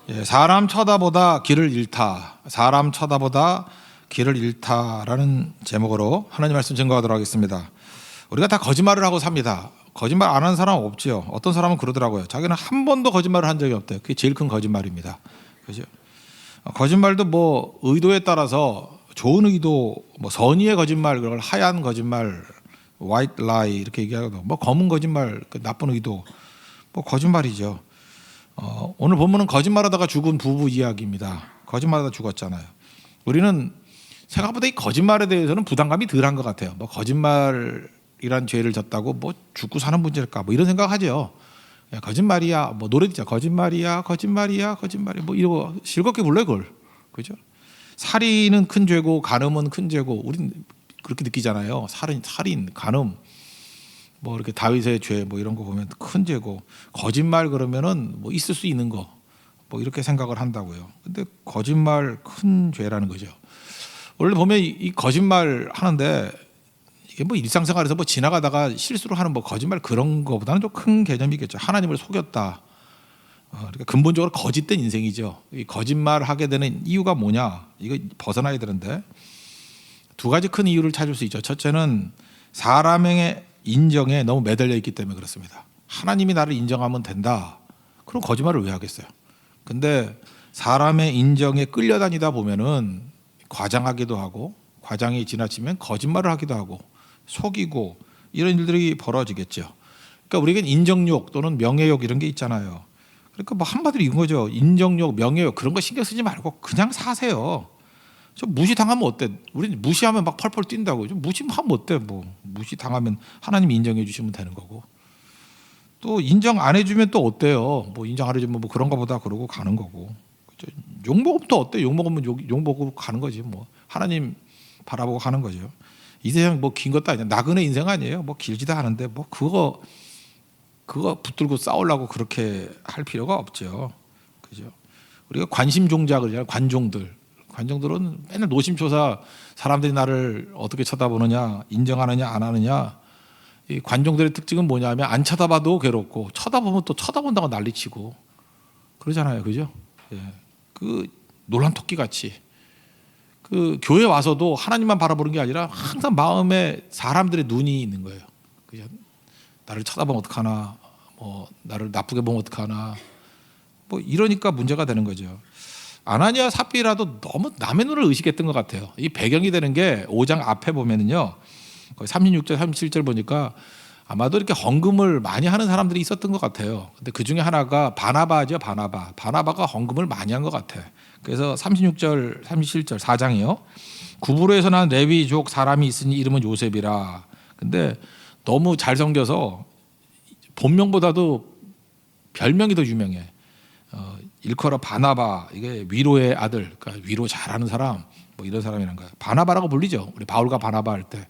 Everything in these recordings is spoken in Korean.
예, 사람 쳐다보다 길을 잃다. 사람 쳐다보다 길을 잃다라는 제목으로 하나님 말씀 증거하도록 하겠습니다. 우리가 다 거짓말을 하고 삽니다. 거짓말 안 하는 사람 없지요. 어떤 사람은 그러더라고요. 자기는 한 번도 거짓말을 한 적이 없대요. 그게 제일 큰 거짓말입니다. 그죠? 거짓말도 뭐 의도에 따라서 좋은 의도, 뭐 선의의 거짓말, 그걸 하얀 거짓말, white lie 이렇게 얘기하고, 뭐 검은 거짓말, 나쁜 의도, 뭐 거짓말이죠. 오늘 본문은 거짓말하다가 죽은 부부 이야기입니다. 거짓말하다 죽었잖아요. 우리는 생각보다 이 거짓말에 대해서는 부담감이 덜한 것 같아요. 뭐 거짓말이란 죄를 졌다고 뭐 죽고 사는 문제일까, 뭐 이런 생각하죠. 야, 거짓말이야, 뭐 노래 듣자, 거짓말이야, 거짓말이야, 거짓말이야, 뭐 이러고 즐겁게 불러요, 그걸. 그죠? 살인은 큰 죄고 간음은 큰 죄고, 우린 그렇게 느끼잖아요. 살인, 간음, 뭐 이렇게 다윗의 죄, 뭐 이런 거 보면 큰 죄고, 거짓말 그러면은 뭐 있을 수 있는 거, 뭐 이렇게 생각을 한다고요. 근데 거짓말 큰 죄라는 거죠. 원래 보면 이 거짓말 하는데 이게 뭐 일상생활에서 뭐 지나가다가 실수로 하는 뭐 거짓말 그런 거보다는 좀 큰 개념이겠죠. 하나님을 속였다. 그러니까 근본적으로 거짓된 인생이죠. 이 거짓말 하게 되는 이유가 뭐냐? 이거 벗어나야 되는데 두 가지 큰 이유를 찾을 수 있죠. 첫째는 사람의 인정에 너무 매달려 있기 때문에 그렇습니다. 하나님이 나를 인정하면 된다. 그럼 거짓말을 왜 하겠어요? 근데 사람의 인정에 끌려다니다 보면은 과장하기도 하고, 과장이 지나치면 거짓말을 하기도 하고, 속이고 이런 일들이 벌어지겠죠. 그러니까 우리에겐 인정욕 또는 명예욕 이런 게 있잖아요. 그러니까 뭐 한마디로 이건 거죠. 인정욕, 명예욕 그런 거 신경 쓰지 말고 그냥 사세요. 좀 무시당하면 어때? 우리는 무시하면 막 펄펄 뛴다고. 좀 무시하면 어때? 뭐 무시당하면 하나님이 인정해 주시면 되는 거고. 또 인정 안 해주면 또 어때요? 뭐 인정 안 해주면 뭐 그런가 보다 그러고 가는 거고. 그렇죠? 욕 먹으면 또 어때? 욕 먹으면 욕 먹고 가는 거지. 뭐 하나님 바라보고 가는 거죠. 이 세상 뭐 긴 것도 아니야. 나그네 인생 아니에요. 뭐 길지도 않은데 뭐 그거 붙들고 싸우려고 그렇게 할 필요가 없죠. 그죠? 우리가 관심종자 그러잖아요. 관종들은 맨날 노심초사 사람들이 나를 어떻게 쳐다보느냐, 인정하느냐, 안 하느냐. 이 관종들의 특징은 뭐냐면 안 쳐다봐도 괴롭고 쳐다보면 또 쳐다본다고 난리치고 그러잖아요. 그죠? 예. 그 놀란 토끼 같이 그 교회 와서도 하나님만 바라보는 게 아니라 항상 마음에 사람들의 눈이 있는 거예요. 그죠? 나를 쳐다보면 어떡하나, 뭐 나를 나쁘게 보면 어떡하나, 뭐 이러니까 문제가 되는 거죠. 아나니아 삽비라도 너무 남의 눈을 의식했던 것 같아요. 이 배경이 되는 게 5장 앞에 보면은요, 36절, 37절 보니까 아마도 이렇게 헌금을 많이 하는 사람들이 있었던 것 같아요. 근데 그 중에 하나가 바나바죠, 바나바. 바나바가 헌금을 많이 한 것 같아. 그래서 36절, 37절 4장이요. 구브로에서 난 레위족 사람이 있으니 이름은 요셉이라. 근데 너무 잘 섬겨서 본명보다도 별명이 더 유명해. 일컬어 바나바, 이게 위로의 아들, 그러니까 위로 잘하는 사람, 뭐 이런 사람이란 거야. 바나바라고 불리죠. 우리 바울과 바나바 할 때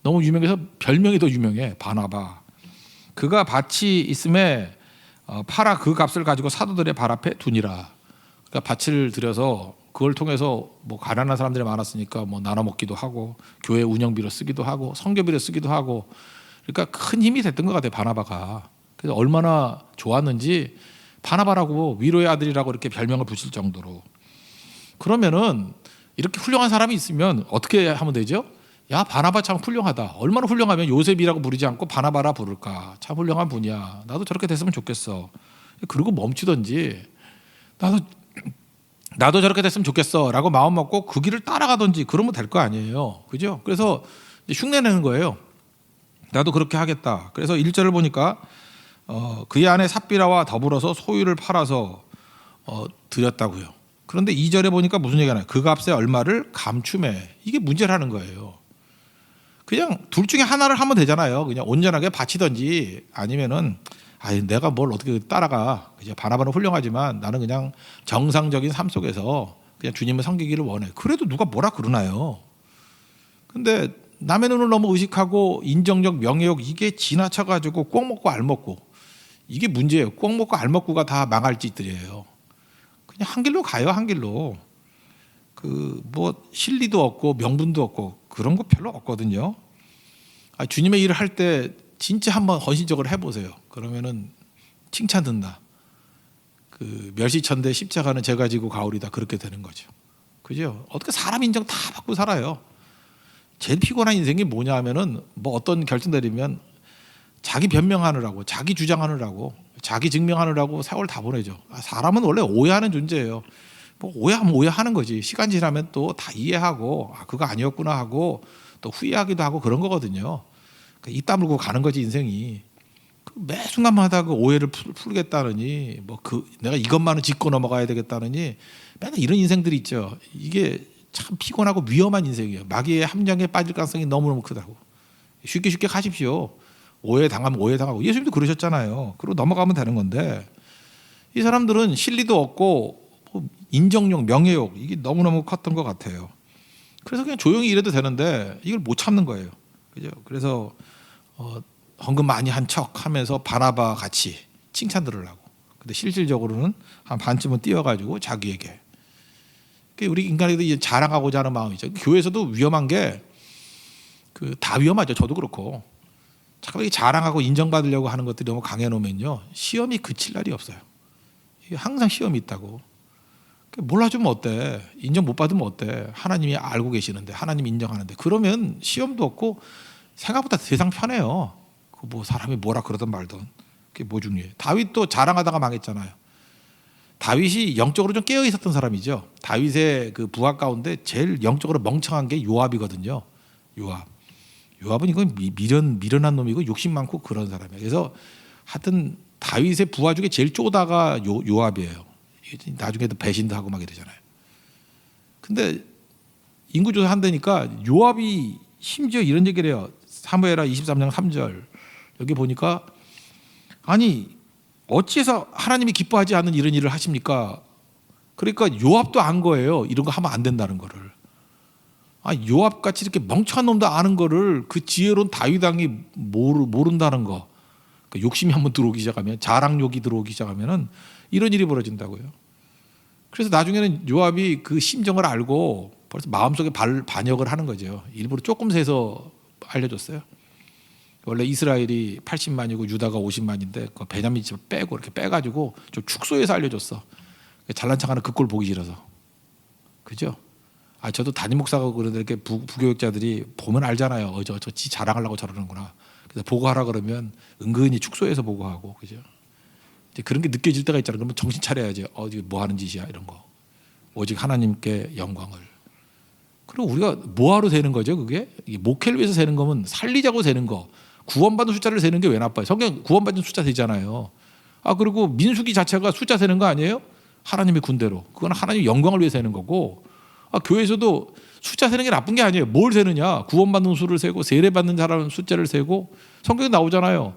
너무 유명해서 별명이 더 유명해. 바나바. 그가 밭이 있음에 팔아 그 값을 가지고 사도들의 발 앞에 두니라. 그러니까 밭을 들여서 그걸 통해서 뭐 가난한 사람들이 많았으니까 뭐 나눠 먹기도 하고 교회 운영비로 쓰기도 하고 성교비로 쓰기도 하고, 그러니까 큰 힘이 됐던 것 같아요. 바나바가. 그래서 얼마나 좋았는지 바나바라고 위로의 아들이라고 이렇게 별명을 붙일 정도로. 그러면은 이렇게 훌륭한 사람이 있으면 어떻게 하면 되죠? 야, 바나바 참 훌륭하다. 얼마나 훌륭하면 요셉이라고 부르지 않고 바나바라 부를까? 참 훌륭한 분이야. 나도 저렇게 됐으면 좋겠어. 그리고 멈추든지 나도 저렇게 됐으면 좋겠어라고 마음 먹고 그 길을 따라가든지 그러면 될 거 아니에요. 그죠? 그래서 흉내내는 거예요. 나도 그렇게 하겠다. 그래서 1절을 보니까 그의 아내 삽비라와 더불어서 소유를 팔아서 드렸다고요. 그런데 2절에 보니까 무슨 얘기가 나요? 그 값의 얼마를 감춤해. 이게 문제라는 거예요. 그냥 둘 중에 하나를 하면 되잖아요. 그냥 온전하게 바치든지 아니면은 내가 뭘 어떻게 따라가. 그죠? 바나바는 훌륭하지만 나는 그냥 정상적인 삶 속에서 그냥 주님을 섬기기를 원해. 그래도 누가 뭐라 그러나요? 근데 남의 눈을 너무 의식하고 인정력, 명예욕 이게 지나쳐가지고 꼭 먹고 알 먹고, 이게 문제예요. 꼭 먹고 알 먹고가 다 망할 짓들이에요. 그냥 한 길로 가요, 한 길로. 그 뭐 실리도 없고 명분도 없고 그런 거 별로 없거든요. 주님의 일을 할 때 진짜 한번 헌신적으로 해보세요. 그러면은 칭찬 듣나. 그 멸시천대 십자가는 제가 지고 가오리다 그렇게 되는 거죠. 그죠? 어떻게 사람 인정 다 받고 살아요. 제일 피곤한 인생이 뭐냐 하면은 뭐 어떤 결정 내리면 자기 변명하느라고 자기 주장하느라고 자기 증명하느라고 세월 다 보내죠. 사람은 원래 오해하는 존재예요. 뭐 오해하면 오해하는 거지. 시간 지나면 또 다 이해하고 그거 아니었구나 하고 또 후회하기도 하고 그런 거거든요. 입 다물고 가는 거지 인생이. 매 순간마다 그 오해를 풀겠다느니 뭐 내가 이것만은 짚고 넘어가야 되겠다느니 맨날 이런 인생들이 있죠. 이게 참 피곤하고 위험한 인생이에요. 마귀의 함정에 빠질 가능성이 너무너무 크다고. 쉽게 가십시오. 오해 당하면 오해 당하고 예수님도 그러셨잖아요. 그리고 넘어가면 되는 건데 이 사람들은 실리도 없고 인정욕, 명예욕 이게 너무너무 컸던 것 같아요. 그래서 그냥 조용히 이래도 되는데 이걸 못 참는 거예요. 그죠? 그래서 헌금 많이 한 척 하면서 바나바 같이 칭찬 들으려고. 근데 실질적으로는 한 반쯤은 띄어가지고 자기에게. 우리 인간에도 자랑하고자 하는 마음이죠. 교회에서도 위험한 게 다 위험하죠. 저도 그렇고. 자꾸 자랑하고 인정받으려고 하는 것들이 너무 강해놓으면요. 시험이 그칠 날이 없어요. 항상 시험이 있다고. 몰라주면 어때? 인정 못 받으면 어때? 하나님이 알고 계시는데 하나님이 인정하는데 그러면 시험도 없고 생각보다 세상 편해요. 뭐 사람이 뭐라 그러든 말든 그게 뭐 중요해. 다윗도 자랑하다가 망했잖아요. 다윗이 영적으로 좀 깨어 있었던 사람이죠. 다윗의 그 부하 가운데 제일 영적으로 멍청한 게 요압이거든요. 요압은 이건 미련한 놈이고 욕심 많고 그런 사람이에요. 그래서 하여튼 다윗의 부하 중에 제일 쪼다가 요압이에요. 나중에도 배신도 하고 막 이러잖아요. 근데 인구조사 한다니까 요압이 심지어 이런 얘기를 해요. 사무엘하 23장 3절 여기 보니까 아니 어찌해서 하나님이 기뻐하지 않는 이런 일을 하십니까? 그러니까 요압도 안 거예요. 이런 거 하면 안 된다는 거를. 요압같이 이렇게 멍청한 놈도 아는 거를 그 지혜로운 다윗 왕이 모른다는 거. 그러니까 욕심이 한번 들어오기 시작하면 자랑욕이 들어오기 시작하면은 이런 일이 벌어진다고요. 그래서 나중에는 요압이 그 심정을 알고 벌써 마음속에 반역을 하는 거죠. 일부러 조금 세서 알려줬어요. 원래 이스라엘이 80만이고 유다가 50만인데 그 베냐민 집을 빼고 이렇게 빼가지고 좀 축소해서 알려줬어. 잘난 척하는 그 꼴 보기 싫어서. 그죠? 저도 담임 목사가 그런데 이렇게 부교육자들이 보면 알잖아요. 지 자랑하려고 저러는구나. 그래서 보고하라 그러면 은근히 축소해서 보고하고, 그죠? 이제 그런 게 느껴질 때가 있잖아요. 그러면 정신 차려야지. 이게 뭐 하는 짓이야 이런 거. 오직 하나님께 영광을. 그리고 우리가 뭐하러 세는 거죠? 그게 목회를 위해서 세는 거면 살리자고 세는 거. 구원받은 숫자를 세는 게 왜 나빠요? 성경 구원받은 숫자 세잖아요. 그리고 민수기 자체가 숫자 세는 거 아니에요? 하나님의 군대로. 그건 하나님의 영광을 위해서 세는 거고. 교회에서도 숫자 세는 게 나쁜 게 아니에요. 뭘 세느냐? 구원받는 수를 세고 세례받는 사람 숫자를 세고 성경에 나오잖아요.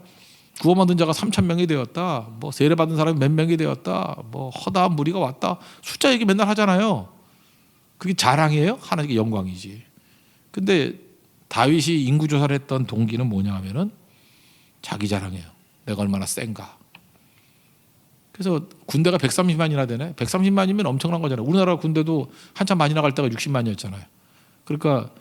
구원받은 자가 3,000명이 되었다. 뭐 세례받은 사람이 몇 명이 되었다. 뭐 허다한 무리가 왔다. 숫자 얘기 맨날 하잖아요. 그게 자랑이에요? 하나님의 영광이지. 근데 다윗이 인구조사를 했던 동기는 뭐냐 하면은 자기 자랑이에요. 내가 얼마나 센가. 그래서 군대가 130만이나 되네. 130만이면 엄청난 거잖아요. 우리나라 군대도 한참 많이 나갈 때가 60만이었잖아요. 그러니까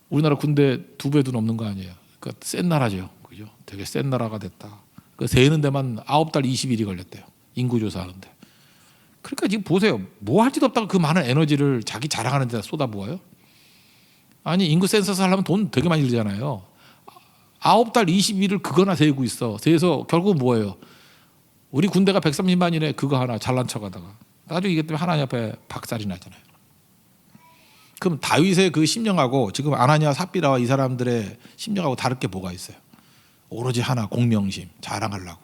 우리나라 군대 2배도 넘는 거 아니에요. 그러니까 센 나라죠. 그죠? 되게 센 나라가 됐다. 그 세는 데만 9달 20일이 걸렸대요. 인구조사하는데. 그러니까 지금 보세요. 뭐 할 짓도 없다가 그 많은 에너지를 자기 자랑하는 데다 쏟아부어요. 인구 센서스 하려면 돈 되게 많이 들잖아요. 9달 20일을 그거나 세고 있어. 세서 결국 뭐예요? 우리 군대가 130만이네. 그거 하나 잘난 척하다가 나중에 이게 때문에 하나님 앞에 박살이 나잖아요. 그럼 다윗의 그 심령하고 지금 아나니아 삽비라와 이 사람들의 심령하고 다를 게 뭐가 있어요? 오로지 하나, 공명심, 자랑하려고.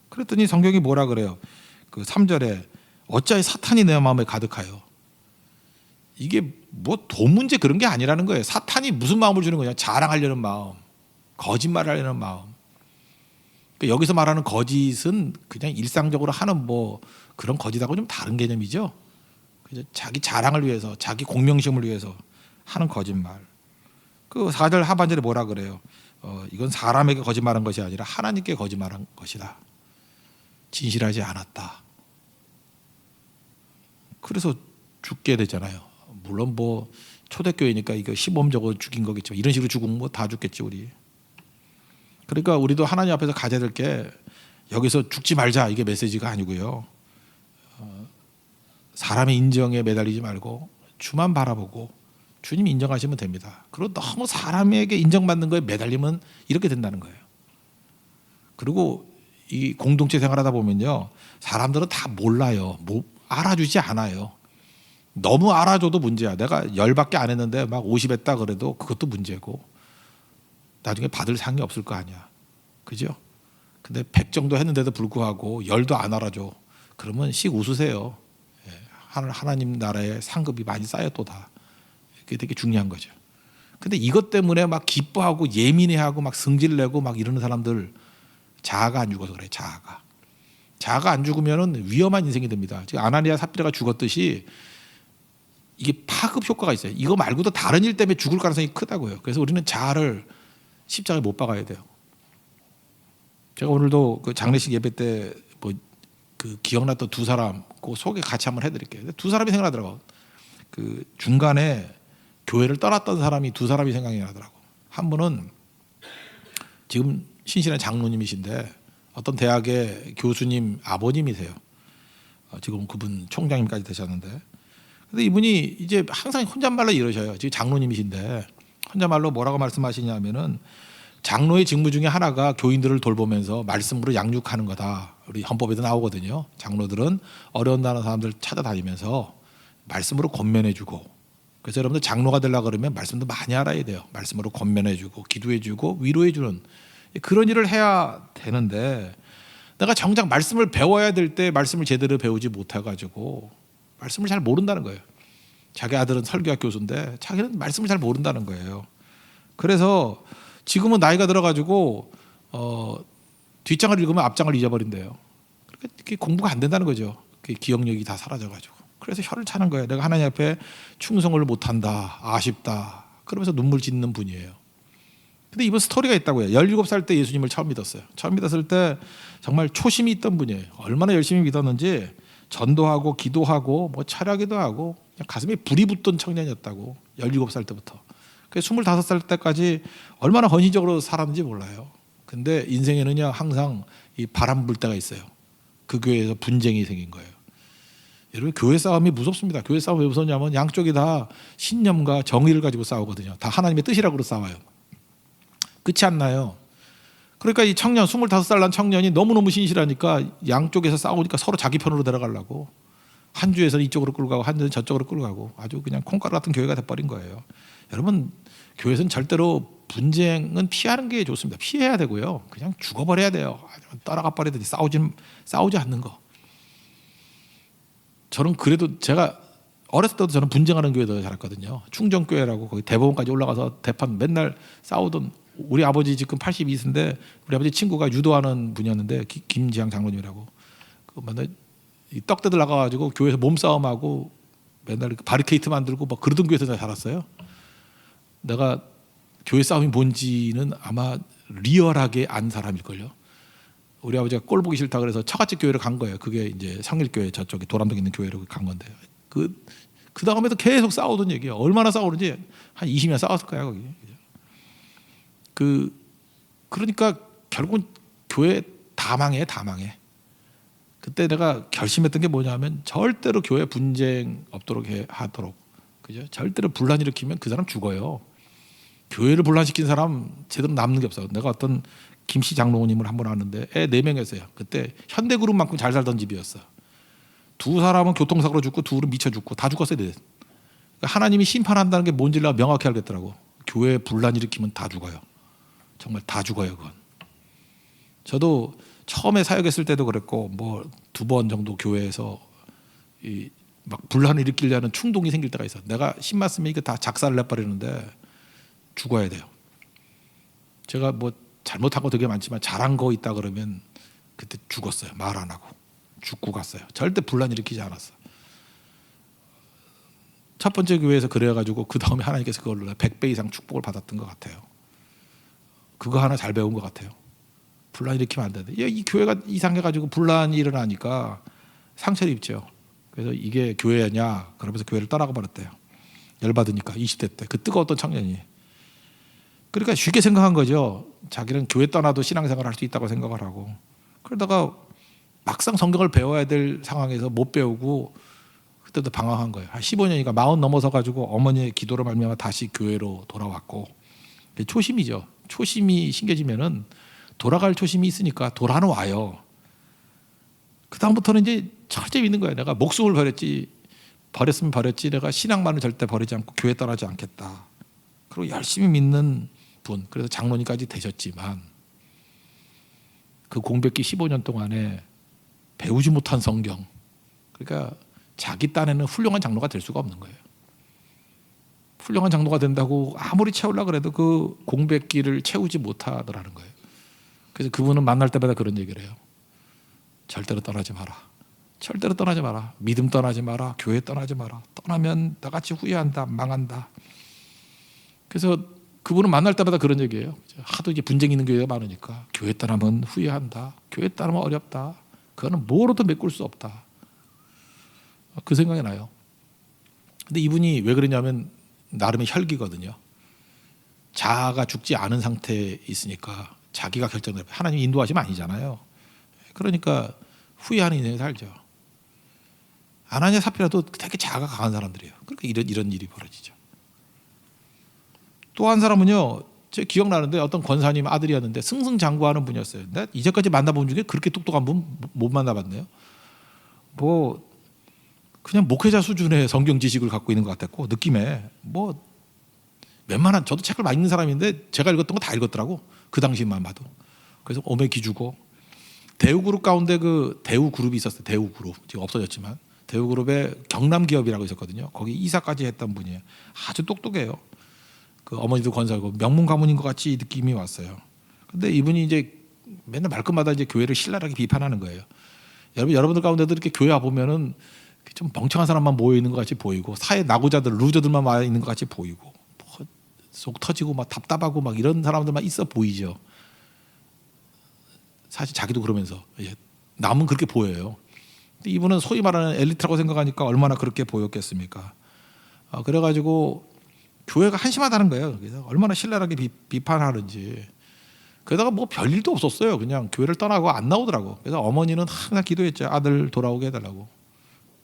그랬더니 성경이 뭐라 그래요? 그 3절에 어찌하여 사탄이 내 마음에 가득하여. 이게 뭐 돈 문제 그런 게 아니라는 거예요. 사탄이 무슨 마음을 주는 거냐? 자랑하려는 마음, 거짓말하려는 마음. 그러니까 여기서 말하는 거짓은 그냥 일상적으로 하는 뭐 그런 거짓하고 좀 다른 개념이죠. 자기 자랑을 위해서, 자기 공명심을 위해서 하는 거짓말. 그 4절 하반절에 뭐라 그래요? 이건 사람에게 거짓말한 것이 아니라 하나님께 거짓말한 것이다. 진실하지 않았다. 그래서 죽게 되잖아요. 물론 뭐 초대교회니까 이거 시범적으로 죽인 거겠죠. 이런 식으로 죽으면 뭐 다 죽겠지 우리. 그러니까 우리도 하나님 앞에서 가져야 될 게 여기서 죽지 말자 이게 메시지가 아니고요. 사람의 인정에 매달리지 말고 주만 바라보고 주님 인정하시면 됩니다. 그리고 너무 사람에게 인정받는 거에 매달리면 이렇게 된다는 거예요. 그리고 이 공동체 생활하다 보면요, 사람들은 다 몰라요. 알아주지 않아요. 너무 알아줘도 문제야. 내가 10밖에 안 했는데 막 50 했다 그래도 그것도 문제고, 나중에 받을 상이 없을 거 아니야. 그죠? 근데 100 정도 했는데도 불구하고 10도 안 알아줘. 그러면 씩 웃으세요. 하나님 나라에 상급이 많이 쌓였도다. 그게 되게 중요한 거죠. 근데 이것 때문에 막 기뻐하고 예민해하고 막 성질내고 막 이러는 사람들, 자아가 안 죽어서 그래. 자아가 안 죽으면 위험한 인생이 됩니다. 지금 아나니아 삽비라가 죽었듯이 이게 파급 효과가 있어요. 이거 말고도 다른 일 때문에 죽을 가능성이 크다고요. 그래서 우리는 자아를 십자가에 못 박아야 돼요. 제가 오늘도 그 장례식 예배 때 뭐 그 기억났던 두 사람 그 소개 같이 한번 해드릴게요. 두 사람이 생각나더라고. 그 중간에 교회를 떠났던 사람이 두 사람이 생각이 나더라고. 한 분은 지금 신실한 장로님이신데 어떤 대학의 교수님 아버님이세요. 지금 그분 총장님까지 되셨는데, 근데 이분이 이제 항상 혼잣말로 이러셔요. 지금 장로님이신데 혼잣말로 뭐라고 말씀하시냐면은, 장로의 직무 중에 하나가 교인들을 돌보면서 말씀으로 양육하는 거다. 우리 헌법에도 나오거든요. 장로들은 어려운 사람들 찾아다니면서 말씀으로 권면해주고, 그래서 여러분들 장로가 되려고 그러면 말씀도 많이 알아야 돼요. 말씀으로 권면해주고 기도해주고 위로해주는 그런 일을 해야 되는데, 내가 정작 말씀을 배워야 될 때 말씀을 제대로 배우지 못해가지고 말씀을 잘 모른다는 거예요. 자기 아들은 설교학 교수인데 자기는 말씀을 잘 모른다는 거예요. 그래서 지금은 나이가 들어가지고 뒷장을 읽으면 앞장을 잊어버린대요. 그러니까 공부가 안 된다는 거죠. 기억력이 다 사라져가지고. 그래서 혀를 차는 거예요. 내가 하나님 앞에 충성을 못한다, 아쉽다, 그러면서 눈물 짓는 분이에요. 근데 이번 스토리가 있다고요. 17살 때 예수님을 처음 믿었어요. 처음 믿었을 때 정말 초심이 있던 분이에요. 얼마나 열심히 믿었는지 전도하고 기도하고 뭐 철야기도 하고 그냥 가슴에 불이 붙던 청년이었다고. 17살 때부터. 그래서 25살 때까지 얼마나 헌신적으로 살았는지 몰라요. 근데 인생에는요, 항상 이 바람 불 때가 있어요. 그 교회에서 분쟁이 생긴 거예요. 여러분, 교회 싸움이 무섭습니다. 교회 싸움이 왜 무섭냐면 양쪽이 다 신념과 정의를 가지고 싸우거든요. 다 하나님의 뜻이라고 싸워요. 끝이 안 나요. 그러니까 이 청년, 25살 난 청년이 너무너무 신실하니까 양쪽에서 싸우니까 서로 자기 편으로 데려가려고, 한 주에서는 이쪽으로 끌고 가고 한 주에서는 저쪽으로 끌고 가고 아주 그냥 콩가루 같은 교회가 돼버린 거예요. 여러분, 교회에서는 절대로 분쟁은 피하는 게 좋습니다. 피해야 되고요. 그냥 죽어버려야 돼요. 아니면 따라가 버리든지 싸우지 않는 거. 저는 그래도 제가 어렸을 때도 저는 분쟁하는 교회 더 잘했거든요. 충정교회라고 거기 대법원까지 올라가서 대판 맨날 싸우던, 우리 아버지 지금 82세인데 우리 아버지 친구가 유도하는 분이었는데 김지향 장로님이라고, 그 맨날 떡 뜯으러 나가가지고 교회에서 몸싸움하고 맨날 바리케이트 만들고 막 그러던 교회에서 내가 살았어요. 내가 교회 싸움이 뭔지는 아마 리얼하게 안 사람일걸요. 우리 아버지가 꼴 보기 싫다 그래서 처갓집 교회를 간 거예요. 그게 이제 성일교회 저쪽에 도람동에 있는 교회로 간 건데, 그 다음에도 계속 싸우던 얘기예요. 얼마나 싸우는지 한 20년 싸웠을 거야 거기. 그러니까 결국은 교회 다 망해. 그때 내가 결심했던 게 뭐냐면 절대로 교회 분쟁 없도록 하도록, 그죠? 절대로 분란 일으키면 그 사람 죽어요. 교회를 분란시킨 사람 제대로 남는 게 없어. 내가 어떤 김씨 장로님을 한 번 아는데 애 4명이었어요. 그때 현대그룹만큼 잘 살던 집이었어. 두 사람은 교통사고로 죽고 둘은 미쳐 죽고 다 죽었어야 돼. 그러니까 하나님이 심판한다는 게 뭔지 내가 명확히 알겠더라고. 교회 분란 일으키면 다 죽어요. 정말 다 죽어요, 그건. 저도 처음에 사역했을 때도 그랬고, 뭐 2번 정도 교회에서 막 분란을 일으키려는 충동이 생길 때가 있어. 내가 신만 쓰면 이거 다 작살을 내버리는데 죽어야 돼요. 제가 뭐 잘못한 거 되게 많지만 잘한 거 있다 그러면 그때 죽었어요. 말 안 하고 죽고 갔어요. 절대 분란 일으키지 않았어. 첫 번째 교회에서 그래가지고 그 다음에 하나님께서 그걸로 100배 이상 축복을 받았던 것 같아요. 그거 하나 잘 배운 것 같아요. 분란 일으키면 안 되는데, 이 교회가 이상해가지고 분란이 일어나니까 상처를 입죠. 그래서 이게 교회냐 그러면서 교회를 떠나가 버렸대요. 열받으니까 20대 때 그 뜨거웠던 청년이. 그러니까 쉽게 생각한 거죠. 자기는 교회 떠나도 신앙생활을 할 수 있다고 생각을 하고, 그러다가 막상 성경을 배워야 될 상황에서 못 배우고 그때도 방황한 거예요. 한 15년이니까 40 넘어서 가지고 어머니의 기도로 말미암아 다시 교회로 돌아왔고, 초심이죠. 초심이 심겨지면은 돌아갈 초심이 있으니까 돌아는 와요. 그 다음부터는 이제 철저히 믿는 거예요. 내가 목숨을 버렸으면 버렸지 내가 신앙만을 절대 버리지 않고 교회 떠나지 않겠다. 그리고 열심히 믿는 분, 그래서 장로님까지 되셨지만 그 공백기 15년 동안에 배우지 못한 성경, 그러니까 자기 딴에는 훌륭한 장로가 될 수가 없는 거예요. 훌륭한 장로가 된다고 아무리 채우려고 그래도 그 공백기를 채우지 못하더라는 거예요. 그래서 그분은 만날 때마다 그런 얘기를 해요. 절대로 떠나지 마라. 절대로 떠나지 마라. 믿음 떠나지 마라. 교회 떠나지 마라. 떠나면 나같이 후회한다. 망한다. 그래서 그분은 만날 때마다 그런 얘기예요. 하도 이제 분쟁이 있는 교회가 많으니까 교회 떠나면 후회한다. 교회 떠나면 어렵다. 그거는 뭐로도 메꿀 수 없다. 그 생각이 나요. 근데 이분이 왜 그러냐면 나름의 혈기거든요. 자아가 죽지 않은 상태에 있으니까 자기가 결정을, 하나님 인도하시면 아니잖아요. 그러니까 후회하는 인생을 살죠. 아나니아 사피라도 되게 자아가 강한 사람들이에요. 그러니까 이런 일이 벌어지죠. 또 한 사람은요, 제 기억나는데 어떤 권사님 아들이었는데 승승장구하는 분이었어요. 근데 이제까지 만나본 중에 그렇게 똑똑한 분 못 만나봤네요. 뭐 그냥 목회자 수준의 성경 지식을 갖고 있는 것 같았고, 느낌에 뭐 웬만한, 저도 책을 많이 읽는 사람인데 제가 읽었던 거 다 읽었더라고. 그 당시만 봐도. 그래서 오메 기주고, 대우그룹 가운데 그 대우그룹이 있었어요. 대우그룹 지금 없어졌지만 대우그룹에 경남기업이라고 있었거든요. 거기 이사까지 했던 분이에요. 아주 똑똑해요. 그 어머니도 권사고 명문 가문인 것 같이 느낌이 왔어요. 근데 이분이 이제 맨날 말끝마다 이제 교회를 신랄하게 비판하는 거예요. 여러분들 가운데도 이렇게 교회 와 보면은 좀 멍청한 사람만 모여 있는 것 같이 보이고, 사회 낙오자들, 루저들만 와 있는 것 같이 보이고, 뭐 속 터지고 막 답답하고 막 이런 사람들만 있어 보이죠. 사실 자기도 그러면서 남은 그렇게 보여요. 근데 이분은 소위 말하는 엘리트라고 생각하니까 얼마나 그렇게 보였겠습니까? 그래가지고 교회가 한심하다는 거예요. 그래서 얼마나 신랄하게 비판하는지. 그러다가 뭐 별일도 없었어요. 그냥 교회를 떠나고 안 나오더라고. 그래서 어머니는 항상 기도했죠. 아들 돌아오게 해달라고.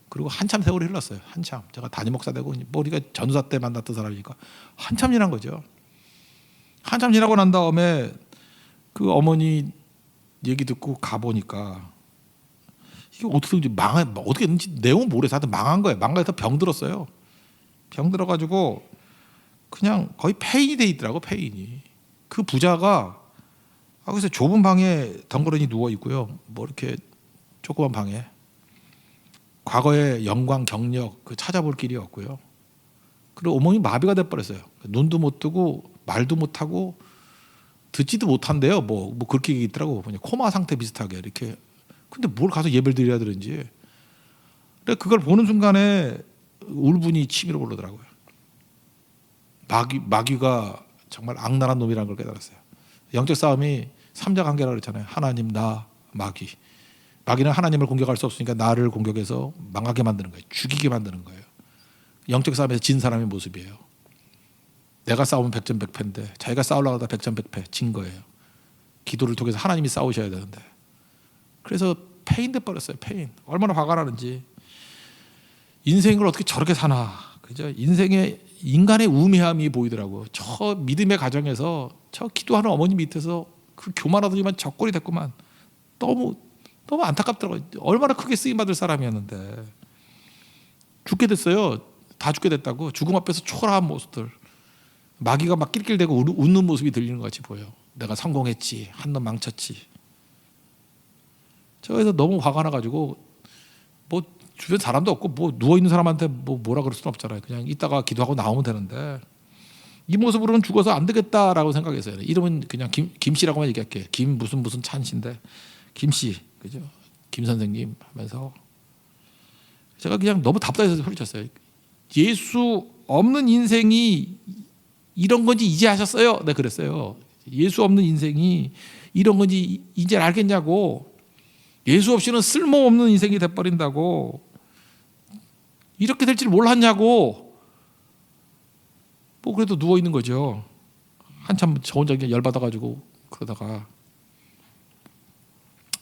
그리고 한참 세월이 흘렀어요. 한참. 제가 담임 목사 되고, 뭐 우리가 전사 때 만났던 사람이니까 한참 지난 거죠. 한참 지나고 난 다음에 그 어머니 얘기 듣고 가보니까 이게 어떻게 했는지 내용은 모르겠어요. 하여튼 망한 거예요. 망가서 병 들었어요. 병 들어가지고 그냥 거의 폐인이 돼 있더라고. 폐인이. 그 부자가 그래서 좁은 방에 덩그러니 누워 있고요. 뭐 이렇게 조그만 방에 과거의 영광 경력 그 찾아볼 길이 없고요. 그리고 어머니 마비가 돼버렸어요. 눈도 못 뜨고 말도 못 하고 듣지도 못한대요. 뭐 그렇게 있더라고. 그냥 코마 상태 비슷하게 이렇게. 근데 뭘 가서 예배를 드려야 되는지. 근데 그걸 보는 순간에 울분이 치밀어 오르더라고요. 마귀가 정말 악랄한 놈이라는 걸 깨달았어요. 영적 싸움이 삼자 관계라고 그랬잖아요. 하나님, 나, 마귀. 마귀는 하나님을 공격할 수 없으니까 나를 공격해서 망하게 만드는 거예요. 죽이게 만드는 거예요. 영적 싸움에서 진 사람의 모습이에요. 내가 싸우면 100전 100패인데 자기가 싸우려고 하다 100전 100패 진 거예요. 기도를 통해서 하나님이 싸우셔야 되는데. 그래서 패인 돼버렸어요. 패인. 얼마나 화가 나는지. 인생을 어떻게 저렇게 사나. 그죠? 인간의 우매함이 보이더라고요. 저 믿음의 가정에서 저 기도하는 어머니 밑에서 그 교만하더니만 적골이 됐구만. 너무 안타깝더라고요. 얼마나 크게 쓰임받을 사람이었는데 죽게 됐어요. 다 죽게 됐다고. 죽음 앞에서 초라한 모습들. 마귀가 막 낄낄대고 웃는 모습이 들리는 것 같이 보여. 내가 성공했지. 한 놈 망쳤지. 저에서 너무 화가 나가지고 뭐 주변 사람도 없고 뭐 누워있는 사람한테 뭐라 그럴 수는 없잖아요. 그냥 이따가 기도하고 나오면 되는데 이 모습으로는 죽어서 안 되겠다라고 생각했어요. 이름은 그냥 김씨라고만 얘기할게. 김 무슨 찬씨인데 김씨, 그죠? 김 선생님 하면서 제가 그냥 너무 답답해서 소리쳤어요. 예수 없는 인생이 이런 건지 이제 하셨어요? 네, 그랬어요. 예수 없는 인생이 이런 건지 이제 알겠냐고. 예수 없이는 쓸모없는 인생이 돼버린다고. 이렇게 될 줄 몰랐냐고. 뭐 그래도 누워 있는 거죠. 한참 저 혼자 열받아가지고 그러다가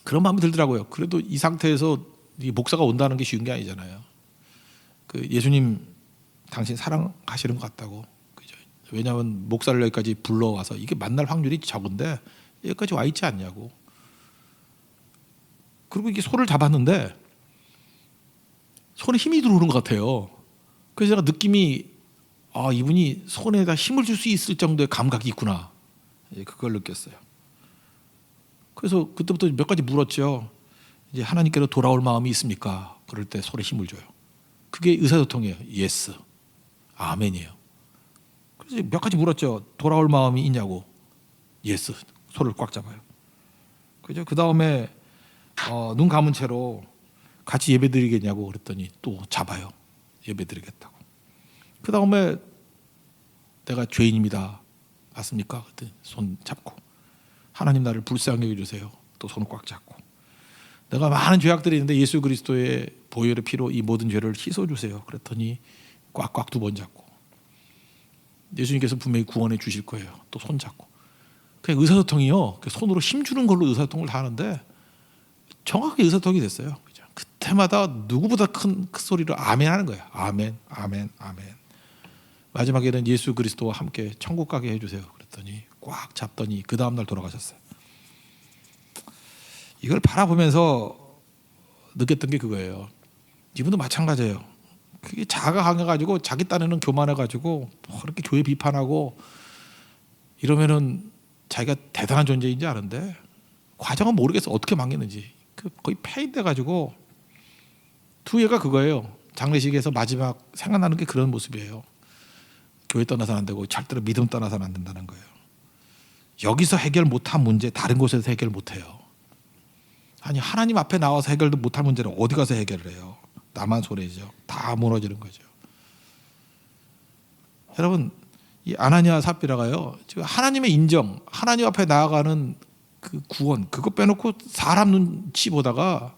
그런 마음이 들더라고요. 그래도 이 상태에서 이 목사가 온다는 게 쉬운 게 아니잖아요. 그 예수님 당신 사랑하시는 것 같다고. 그죠? 왜냐하면 목사를 여기까지 불러와서 이게 만날 확률이 적은데 여기까지 와 있지 않냐고. 그리고 이게 손을 잡았는데 손에 힘이 들어오는 것 같아요. 그래서 제가 느낌이 이분이 손에다 힘을 줄 수 있을 정도의 감각이 있구나. 그걸 느꼈어요. 그래서 그때부터 몇 가지 물었죠. 이제 하나님께로 돌아올 마음이 있습니까? 그럴 때 손에 힘을 줘요. 그게 의사소통이에요. 예스, 아멘이에요. 그래서 몇 가지 물었죠. 돌아올 마음이 있냐고. 예스, 손을 꽉 잡아요. 그죠? 그 다음에 눈 감은 채로 같이 예배드리겠냐고 그랬더니 또 잡아요. 예배드리겠다고. 그 다음에 내가 죄인입니다. 맞습니까? 그때 손 잡고 하나님 나를 불쌍히 여겨주세요. 또 손을 꽉 잡고 내가 많은 죄악들이 있는데 예수 그리스도의 보혈의 피로 이 모든 죄를 씻어주세요. 그랬더니 꽉꽉 두 번 잡고 예수님께서 분명히 구원해 주실 거예요. 또 손 잡고 그냥 의사소통이요. 손으로 힘주는 걸로 의사소통을 다 하는데 정확하게 의사소통이 됐어요. 그때마다 누구보다 큰 소리로 아멘 하는 거예요. 아멘, 아멘, 아멘. 마지막에는 예수 그리스도와 함께 천국 가게 해주세요. 그랬더니 꽉 잡더니 그 다음날 돌아가셨어요. 이걸 바라보면서 느꼈던 게 그거예요. 이분도 마찬가지예요. 그게 자아가 강해가지고 자기 딴에는 교만해가지고 그렇게 교회 비판하고 이러면은 자기가 대단한 존재인지 아는데 과정은 모르겠어. 어떻게 망했는지. 거의 폐인돼가지고 두 얘가 그거예요. 장례식에서 마지막 생각나는 게 그런 모습이에요. 교회 떠나서는 안 되고 절대로 믿음 떠나서는 안 된다는 거예요. 여기서 해결 못한 문제 다른 곳에서 해결 못해요. 아니 하나님 앞에 나와서 해결도 못할 문제를 어디 가서 해결을 해요. 나만 손해죠. 다 무너지는 거죠. 여러분 이 아나니아 삽비라가요. 지금 하나님의 인정, 하나님 앞에 나아가는 그 구원 그거 빼놓고 사람 눈치 보다가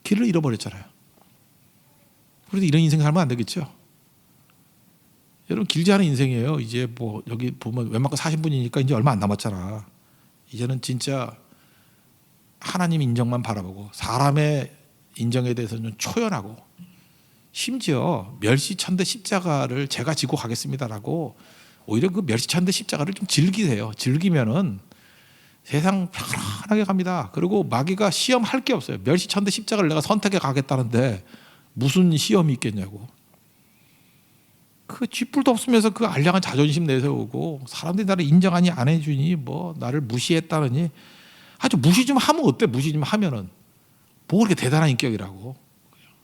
길을 잃어버렸잖아요. 그래도 이런 인생 살면 안 되겠죠. 여러분 길지 않은 인생이에요. 이제 뭐 여기 보면 웬만큼 40분이니까 이제 얼마 안 남았잖아. 이제는 진짜 하나님 인정만 바라보고 사람의 인정에 대해서는 초연하고 심지어 멸시천대 십자가를 제가 지고 가겠습니다라고 오히려 그 멸시천대 십자가를 좀 즐기세요. 즐기면은 세상 편안하게 갑니다. 그리고 마귀가 시험할 게 없어요. 멸시천대 십자가를 내가 선택해 가겠다는데 무슨 시험이 있겠냐고. 그 쥐뿔도 없으면서 그 알량한 자존심 내세우고 사람들이 나를 인정하니 안 해주니 뭐 나를 무시했다느니 아주 무시 좀 하면 어때? 무시 좀 하면은 뭐 그렇게 대단한 인격이라고.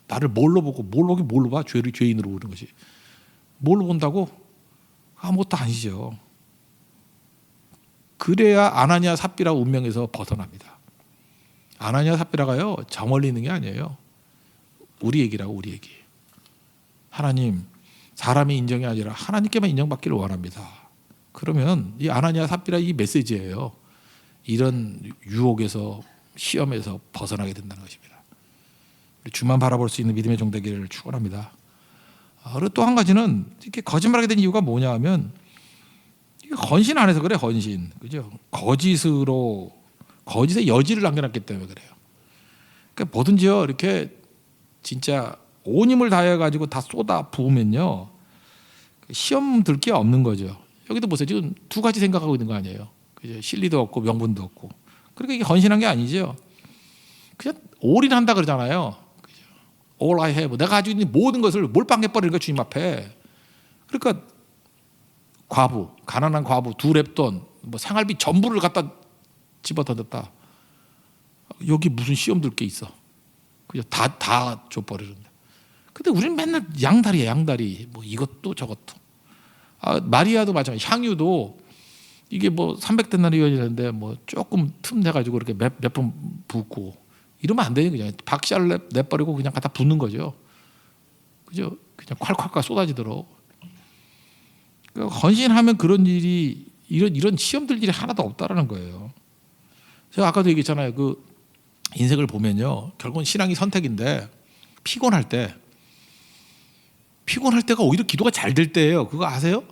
나를 뭘로 보고 뭘로 봐? 죄인으로 보는 것이. 뭘로 본다고? 아무것도 아니죠. 그래야 아나니아 삽비라 운명에서 벗어납니다. 아나니아 삽비라가요 저 멀리 있는 게 아니에요. 우리 얘기라고 우리 얘기. 하나님 사람의 인정이 아니라 하나님께만 인정받기를 원합니다. 그러면 이 아나니아 삽비라 이 메시지예요. 이런 유혹에서 시험에서 벗어나게 된다는 것입니다. 주만 바라볼 수 있는 믿음의 종 되기를 축원합니다. 그리고 또 한 가지는 이렇게 거짓말하게 된 이유가 뭐냐 하면 헌신 안 해서 그래. 헌신. 그죠? 거짓의 여지를 남겨놨기 때문에 그래요. 그러니까 뭐든지요 이렇게 진짜 온 힘을 다해 가지고 다 쏟아 부으면요 시험 들 게 없는 거죠. 여기도 보세요. 지금 두 가지 생각하고 있는 거 아니에요. 그죠? 실리도 없고 명분도 없고. 그러니까 이게 헌신한 게 아니죠. 그냥 올인한다 그러잖아요. 그죠? All I have. 내가 가지고 있는 모든 것을 몰빵해 버리는 거야 주님 앞에. 그러니까 과부, 가난한 과부, 두 랩돈, 뭐 생활비 전부를 갖다 집어던졌다. 여기 무슨 시험 들 게 있어? 그죠? 다 줘버리는데. 근데 우리는 맨날 양다리야, 양다리. 뭐 이것도 저것도. 마리아도 마찬가지. 향유도 이게 뭐 300데나리온이라는데 뭐 조금 틈 내가지고 이렇게 몇 번 붓고 이러면 안 되는 그냥 박샤를 내버리고 그냥 갖다 붓는 거죠. 그죠? 그냥 콸콸콸 쏟아지도록. 그러니까 헌신하면 그런 일이 이런 시험들 일이 하나도 없다라는 거예요. 제가 아까도 얘기했잖아요. 그 인생을 보면요, 결국은 신앙이 선택인데 피곤할 때가 오히려 기도가 잘 될 때예요. 그거 아세요?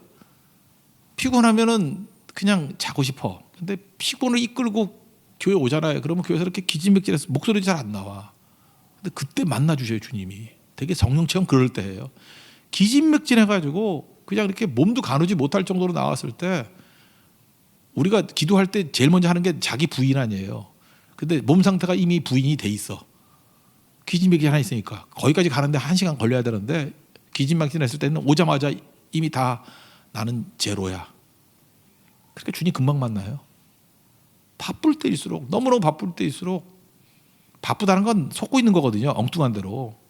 피곤하면은 그냥 자고 싶어. 근데 피곤을 이끌고 교회 오잖아요. 그러면 교회에서 이렇게 기진맥진해서 목소리 잘 안 나와. 근데 그때 만나 주셔요 주님이. 되게 성령 체험 그럴 때예요. 기진맥진해가지고 그냥 이렇게 몸도 가누지 못할 정도로 나왔을 때 우리가 기도할 때 제일 먼저 하는 게 자기 부인 아니에요. 근데 몸 상태가 이미 부인이 돼 있어. 기진맥진 하나 있으니까 거기까지 가는데 1시간 걸려야 되는데 기진맥진했을 때는 오자마자 이미 다 나는 제로야. 그러니까 주님 금방 만나요. 바쁠 때일수록 너무너무 바쁠 때일수록 바쁘다는 건 속고 있는 거거든요. 엉뚱한 대로.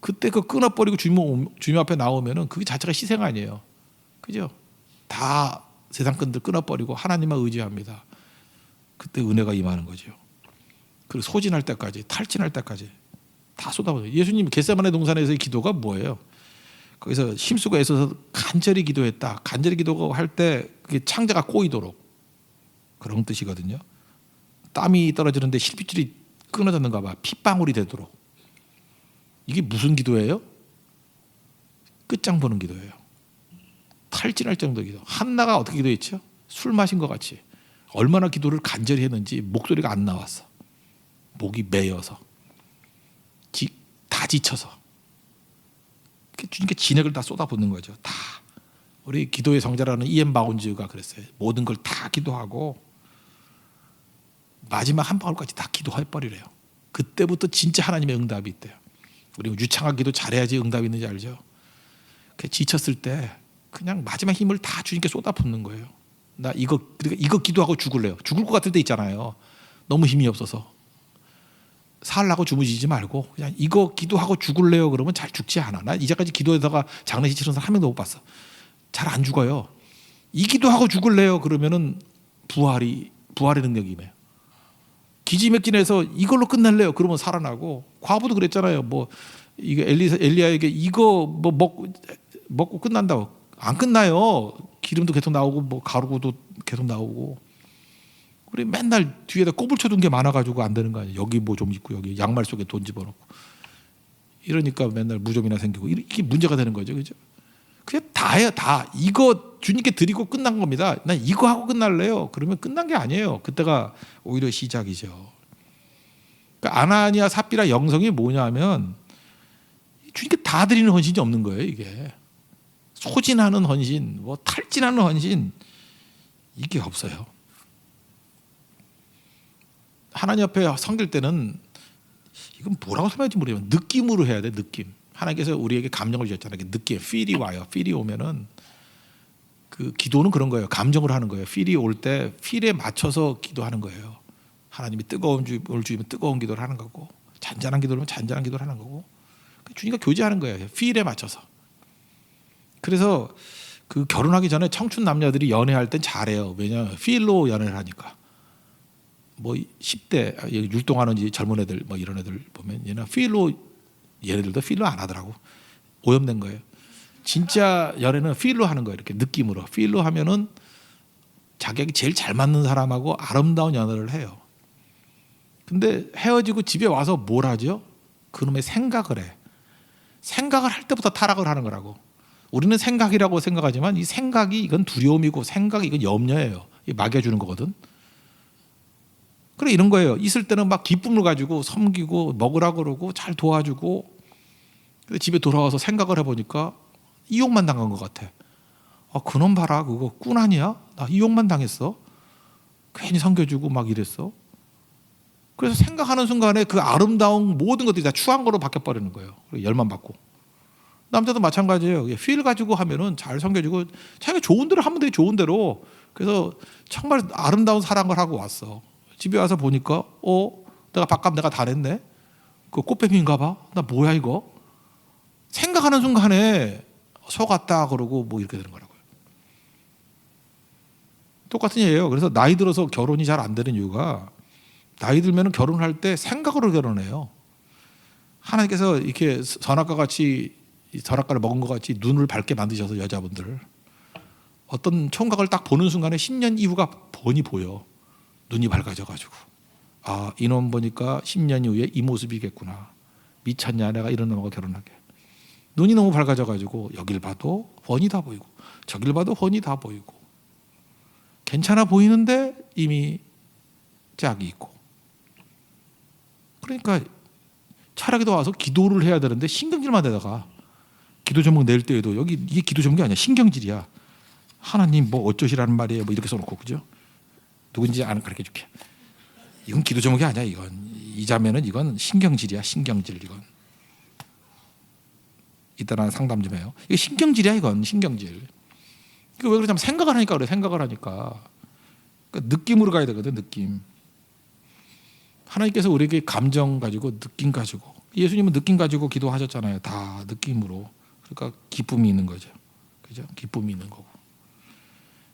그때 그 끊어버리고 주님 앞에 나오면은 그게 자체가 희생 아니에요. 그죠? 다 세상 끈들 끊어버리고 하나님만 의지합니다. 그때 은혜가 임하는 거죠. 그리고 소진할 때까지, 탈진할 때까지 다 쏟아부어요. 예수님 겟세마네 동산에서의 기도가 뭐예요? 거기서 힘쓰고 애써서 간절히 기도했다. 간절히 기도할 때 그게 창자가 꼬이도록 그런 뜻이거든요. 땀이 떨어지는데 실핏줄이 끊어졌는가 봐. 핏방울이 되도록. 이게 무슨 기도예요? 끝장 보는 기도예요. 탈진할 정도 기도. 한나가 어떻게 기도했죠? 술 마신 것 같이. 얼마나 기도를 간절히 했는지 목소리가 안 나왔어. 목이 메여서. 다 지쳐서. 주님께 진액을 다 쏟아붓는 거죠. 다. 우리 기도의 성자라는 이엠 바운즈가 그랬어요. 모든 걸 다 기도하고 마지막 한 방울까지 다 기도해버리래요. 그때부터 진짜 하나님의 응답이 있대요. 우리 유창한 기도 잘해야지 응답이 있는지 알죠? 지쳤을 때 그냥 마지막 힘을 다 주님께 쏟아붓는 거예요. 나 이거 기도하고 죽을래요. 죽을 것 같을 때 있잖아요. 너무 힘이 없어서. 살라고 주무시지 말고 그냥 이거 기도하고 죽을래요. 그러면 잘 죽지 않아. 나 이제까지 기도에다가 장례식 치른 사람 한 명도 못 봤어. 잘 안 죽어요. 이 기도하고 죽을래요. 그러면은 부활의 능력이 임해요. 기지맥진해서 이걸로 끝낼래요. 그러면 살아나고. 과부도 그랬잖아요. 뭐 이게 엘리야에게 이거 뭐 먹고 끝난다고. 안 끝나요. 기름도 계속 나오고 뭐 가루도 계속 나오고. 우리 맨날 뒤에다 꼽을 쳐둔 게 많아가지고 안 되는 거 아니에요. 여기 뭐 좀 있고 여기 양말 속에 돈 집어넣고. 이러니까 맨날 무좀이나 생기고 이게 문제가 되는 거죠. 그죠? 그게 다예요. 다. 이거 주님께 드리고 끝난 겁니다. 난 이거 하고 끝날래요. 그러면 끝난 게 아니에요. 그때가 오히려 시작이죠. 그러니까 아나니아 삽비라 영성이 뭐냐면 주님께 다 드리는 헌신이 없는 거예요. 이게 소진하는 헌신, 뭐 탈진하는 헌신 이게 없어요. 하나님 앞에 섬길 때는 이건 뭐라고 설명할지 모르겠어요. 느낌으로 해야 돼. 느낌. 하나님께서 우리에게 감정을 주셨잖아요. 느낌, 필이 와요. 필이 오면은 그 기도는 그런 거예요. 감정을 하는 거예요. 필이 올 때 필에 맞춰서 기도하는 거예요. 하나님이 뜨거운 걸 주면 뜨거운 기도를 하는 거고, 잔잔한 기도를 하면 잔잔한 기도를 하는 거고, 주님과 교제하는 거예요. 필에 맞춰서. 그래서 그 결혼하기 전에 청춘 남녀들이 연애할 땐 잘해요. 왜냐하면 필로 연애를 하니까. 뭐 10대 율동하는 젊은 애들 뭐 이런 애들 보면 얘는 필로, 얘네들도 필로 안 하더라고. 오염된 거예요. 진짜 연애는 필로 하는 거예요. 이렇게 느낌으로. 필로 하면은 자기에게 제일 잘 맞는 사람하고 아름다운 연애를 해요. 근데 헤어지고 집에 와서 뭘 하죠? 그놈의 생각을 해. 생각을 할 때부터 타락을 하는 거라고. 우리는 생각이라고 생각하지만 이 생각이 이건 두려움이고 생각이 이건 염려예요. 막여주는 거거든. 그래 이런 거예요. 있을 때는 막 기쁨을 가지고 섬기고 먹으라고 그러고 잘 도와주고, 근데 집에 돌아와서 생각을 해보니까 이용만 당한 것 같아. 그놈 봐라, 그거 꾼 아니야? 나 이용만 당했어. 괜히 섬겨주고 막 이랬어. 그래서 생각하는 순간에 그 아름다운 모든 것들이 다 추한 거로 바뀌어버리는 거예요. 열만 받고. 남자도 마찬가지예요. 필 가지고 하면은 잘 섬겨주고 자기가 좋은 대로 하면 되게 좋은 대로. 그래서 정말 아름다운 사랑을 하고 왔어. 집에 와서 보니까 내가 밥값 내가 다 냈네. 그 꽃뱀인가 봐. 나 뭐야 이거. 생각하는 순간에 속았다 그러고 뭐 이렇게 되는 거라고요. 똑같은 얘기예요. 그래서 나이 들어서 결혼이 잘 안 되는 이유가, 나이 들면 결혼할 때 생각으로 결혼해요. 하나님께서 이렇게 선악과를 먹은 것 같이 눈을 밝게 만드셔서 여자분들 어떤 총각을 딱 보는 순간에 10년 이후가 뻔히 보여. 눈이 밝아져가지고 이놈 보니까 10년 이후에 이 모습이겠구나. 미쳤냐 내가 이런 놈하고 결혼하게. 눈이 너무 밝아져가지고 여길 봐도 훤히 다 보이고 저길 봐도 훤히 다 보이고 괜찮아 보이는데 이미 짝이 있고. 그러니까 철학에도 와서 기도를 해야 되는데 신경질만 대다가 기도 제목 낼 때에도 여기 이게 기도 제목이 아니야. 신경질이야. 하나님 뭐 어쩌시라는 말이에요. 뭐 이렇게 써놓고 그죠? 누군지 안 가르쳐 줄게. 이건 기도 제목이 아니야. 이건 이 자매는 이건 신경질이야. 신경질 이건. 이따 나 상담 좀 해요. 이게 신경질이야. 이건 신경질. 이거 왜 그러냐면 생각을 하니까 그래. 생각을 하니까. 그러니까 느낌으로 가야 되거든. 느낌. 하나님께서 우리에게 감정 가지고 느낌 가지고 예수님은 느낌 가지고 기도하셨잖아요. 다 느낌으로. 그러니까 기쁨이 있는 거죠. 그죠? 기쁨이 있는 거고.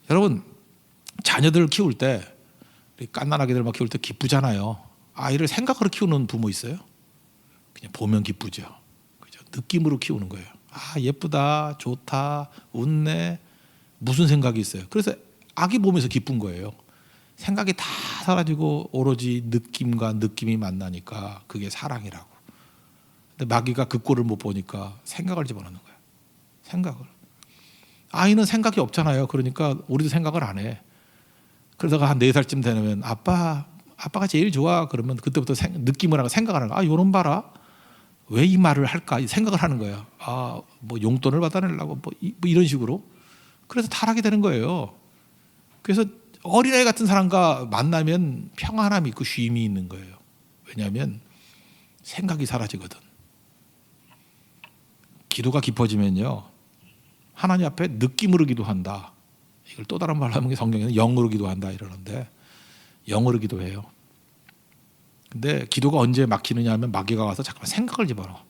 여러분 자녀들 키울 때 갓난아기들 막 키울 때 기쁘잖아요. 아이를 생각으로 키우는 부모 있어요? 그냥 보면 기쁘죠. 그죠? 느낌으로 키우는 거예요. 아 예쁘다, 좋다, 웃네. 무슨 생각이 있어요? 그래서 아기 보면서 기쁜 거예요. 생각이 다 사라지고 오로지 느낌과 느낌이 만나니까 그게 사랑이라고. 근데 마귀가 그 꼴을 못 보니까 생각을 집어넣는 거예요. 생각을. 아이는 생각이 없잖아요. 그러니까 우리도 생각을 안 해. 그러다가 한 4살쯤 되면 아빠가 제일 좋아. 그러면 그때부터 느낌을 하고 생각을 하는 거야. 아 요런 봐라. 왜 이 말을 할까? 생각을 하는 거예요. 아 뭐 용돈을 받아내려고 뭐 이런 식으로. 그래서 타락이 되는 거예요. 그래서 어린아이 같은 사람과 만나면 평안함이 있고 쉼이 있는 거예요. 왜냐하면 생각이 사라지거든. 기도가 깊어지면요. 하나님 앞에 느낌으로 기도한다. 이걸 또 다른 말로 하면 성경에는 영으로 기도한다 이러는데 영으로 기도해요. 근데 기도가 언제 막히느냐 하면 마귀가 와서 잠깐만 생각을 집어넣어.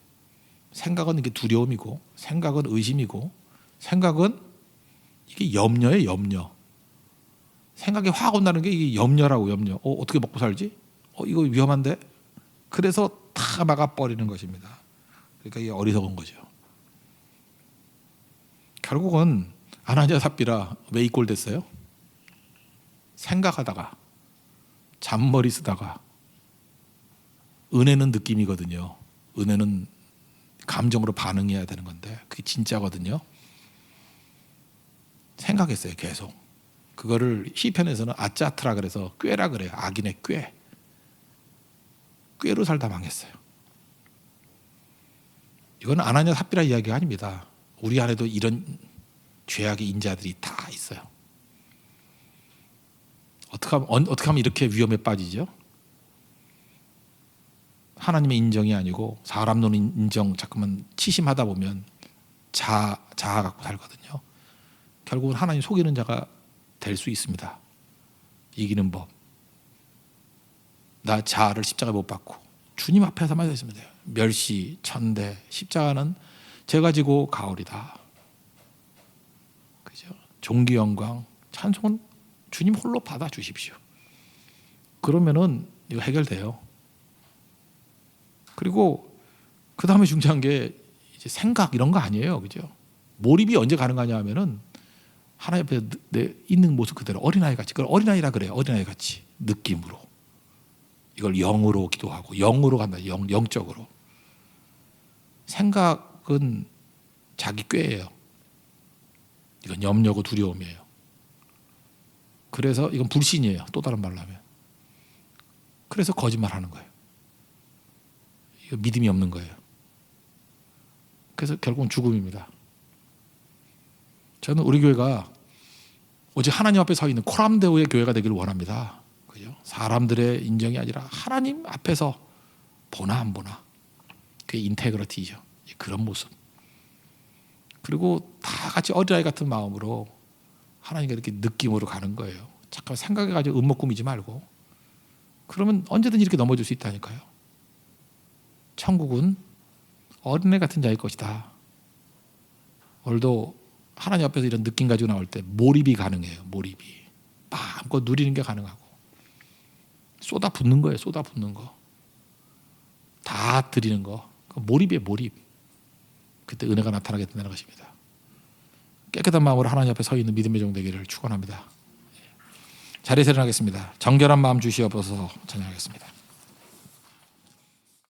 생각은 이게 두려움이고 생각은 의심이고 생각은 이게 염려예요. 염려. 생각이 확 온다는 게 이게 염려라고. 염려. 어떻게 먹고 살지? 이거 위험한데? 그래서 다 막아버리는 것입니다. 그러니까 이게 어리석은 거죠. 결국은 아나니아 삽비라 왜 이 꼴 됐어요? 생각하다가 잔머리 쓰다가. 은혜는 느낌이거든요. 은혜는 감정으로 반응해야 되는 건데 그게 진짜거든요. 생각했어요. 계속. 그거를 시편에서는 아짜트라 그래서 꾀라 그래요. 악인의 꾀. 꾀로 살다 망했어요. 이건 아나니아 삽비라 이야기가 아닙니다. 우리 안에도 이런 죄악의 인자들이 다 있어요. 어떻게 하면 이렇게 위험에 빠지죠? 하나님의 인정이 아니고 사람 노는 인정 자꾸만 치심하다 보면 자아 갖고 살거든요. 결국은 하나님 속이는 자가 될 수 있습니다. 이기는 법. 나 자아를 십자가에 못 박고 주님 앞에서만 있으면 돼요. 멸시, 천대, 십자가는 제가 지고 가오리다. 그죠? 존귀 영광, 찬송은 주님 홀로 받아 주십시오. 그러면은 이거 해결돼요. 그리고 그 다음에 중요한 게 이제 생각 이런 거 아니에요, 그죠? 몰입이 언제 가능하냐 하면은 하나님 앞에 내 있는 모습 그대로 어린아이 같이. 그걸 어린아이라 그래요. 어린아이 같이 느낌으로. 이걸 영으로 기도하고 영으로 간다. 영적으로. 생각은 자기 꾀예요. 이건 염려고 두려움이에요. 그래서 이건 불신이에요. 또 다른 말로 하면. 그래서 거짓말하는 거예요. 이거 믿음이 없는 거예요. 그래서 결국은 죽음입니다. 저는 우리 교회가 오직 하나님 앞에 서 있는 코람데오의 교회가 되기를 원합니다. 그죠? 사람들의 인정이 아니라 하나님 앞에서 보나 안 보나. 그게 인테그리티죠. 그런 모습. 그리고 다 같이 어린아이 같은 마음으로 하나님께 이렇게 느낌으로 가는 거예요. 잠깐 생각해가지고 음모 꾸미지 말고. 그러면 언제든지 이렇게 넘어질 수 있다니까요. 천국은 어린애 같은 자일 것이다. 오늘도 하나님 앞에서 이런 느낌 가지고 나올 때 몰입이 가능해요. 몰입이. 마음껏 누리는 게 가능하고. 쏟아붓는 거예요. 쏟아붓는 거. 다 드리는 거. 몰입이에요. 몰입. 그때 은혜가 나타나게 된다는 것입니다. 깨끗한 마음으로 하나님 앞에 서 있는 믿음의 종 되기를 축원합니다. 자리에서 일어나겠습니다. 정결한 마음 주시옵소서 찬양하겠습니다.